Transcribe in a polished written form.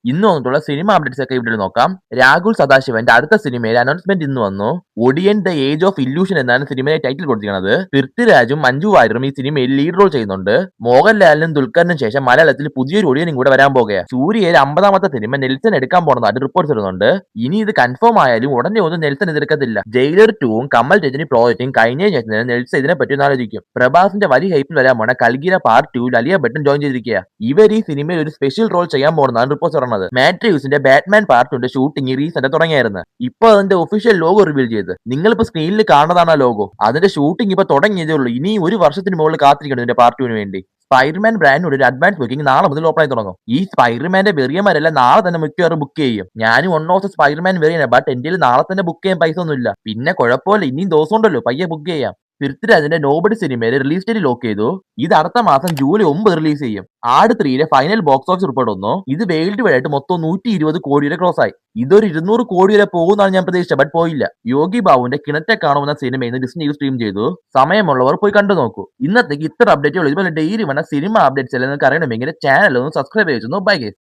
ഇന്ന് വന്നിട്ടുള്ള cinema updates ഒക്കെ ഇവിടെ നോക്കാം. രാഹുൽ സദാശിവന്റെ അടുത്ത സിനിമയുടെ അനൗൺസ്മെന്റ് ഇന്ന് വന്നു. ഒടിയൻ ദ ഏജ് ഓഫ് ഇല്യൂഷൻ എന്നാണ് സിനിമയുടെ ടൈറ്റിൽ കൊടുത്തിരിക്കുന്നത്. പൃഥ്വിരാജും മഞ്ജു വാര്യറും ഈ സിനിമയിൽ ലീഡ് റോൾ ചെയ്യുന്നുണ്ട്. മോഹൻലാലിനും ദുൽഖറിനും ശേഷം മലയാളത്തിൽ പുതിയൊരു ഒടിയനും കൂടെ വരാൻ പോകുകയാണ്. സൂര്യയുടെ 50ാമത്തെ സിനിമ നെൽസൺ എടുക്കാൻ പോകുന്നതായിട്ട് റിപ്പോർട്ട്സ് വരുന്നുണ്ട്. ഇനി ഇത് കൺഫേം ആയാലും ഉടനെ ഒന്നും നെൽസൺ ഇതെടുക്കത്തില്ല. ജയിലർ 2ഉം കമൽ രജനി പ്രോജക്റ്റും കഴിഞ്ഞ ശേഷം നെൽസൺ ഇതിനെ പറ്റി ഒന്ന് ആലോചിക്കും. പ്രഭാസിന്റെ വലിയ ഹൈപ്പിൽ വരാൻ പോണ കൽഗീര പാർട്ട് 2 അലിയ ഭട്ടും ജോയിൻ ചെയ്തിരിക്കുക. ഇവർ ഈ സിനിമയിൽ ഒരു സ്പെഷ്യൽ റോൾ ചെയ്യാൻ പോകുന്നതാണ് റിപ്പോർട്ട്സ് പറയുന്നത്. മാട്രിക്സിന്റെ ബാറ്റ്മാൻ പാർട്ട് 2 ഷൂട്ടിംഗ് റീസെന്റ് തുടങ്ങിയായിരുന്നു. ഇപ്പൊ അതിന്റെ ഒഫീഷ്യൽ ലോഗോ റിവീൽ ചെയ്ത് നിങ്ങളിപ്പോ സ്ക്രീനിൽ കാണുന്നതാണ് ആ ലോഗോ. അതിന്റെ ഷൂട്ടിംഗ് ഇപ്പൊ തുടങ്ങിയതേ ഉള്ളൂ. ഇനി ഒരു വർഷത്തിന് മുകളിൽ കാത്തിരിക്കണം ഇതിന്റെ പാർട്ട് 2 വേണ്ടി. സ്പൈഡർമാൻ ബ്രാൻഡിനോട് ഒരു അഡ്വാൻസ് ബുക്കിംഗ് നാളെ മുതൽ ഓപ്പൺ ആയി തുടങ്ങും. ഈ സ്പൈഡർമാന്റെ വെറിയന്മാരെല്ലാം നാളെ തന്നെ മിക്കവാറും ബുക്ക് ചെയ്യും. ഞാനും വൺ ഓഫ് സ്പൈഡർമാൻ വെറിയാണ്. ബട്ട് എന്റെ നാളെ തന്നെ ബുക്ക് ചെയ്യാൻ പൈസ ഒന്നുമില്ല. പിന്നെ കുഴപ്പമില്ല, ഇനിയും ദിവസം ഉണ്ടല്ലോ, പയ്യെ ബുക്ക് ചെയ്യാം. പൃഥ്വിരാജിന്റെ നോബഡി സിനിമയുടെ റിലീസ് ഡേറ്റ് ലോക്ക് ചെയ്തു. ഇത് അടുത്ത മാസം ജൂലൈ 9 റിലീസ് ചെയ്യും. ആട് 3യുടെ ഫൈനൽ ബോക്സ് ഓഫീസ് റിപ്പോർട്ട് വന്നു. ഇത് വേൾഡ് വൈഡ് ആയിട്ട് മൊത്തം 120 കോടി വരെ ക്രോസ് ആയി. ഇതൊരു 200 കോടി വരെ പോകുന്നതാണ് ഞാൻ പ്രതീക്ഷിച്ചത്, ബട്ട് പോയില്ല. യോഗി ബാബുവിന്റെ കിണറ്റെ കാണുമെന്ന സിനിമ ഇന്ന് ഡിസ്നി സ്ട്രീം ചെയ്തു. സമയമുള്ളവർ പോയി കണ്ടു നോക്കൂ. ഇന്നത്തേക്ക് ഇത്ര അപ്ഡേറ്റുകൾ. ഇതുപോലെ ഡെയിലി വന്ന സിനിമ അപ്ഡേറ്റ്സ് എല്ലാം നിങ്ങൾക്ക് അറിയണമെങ്കിൽ ചാനൽ ഒന്ന് സബ്സ്ക്രൈബ് ചെയ്തു. Bye guys.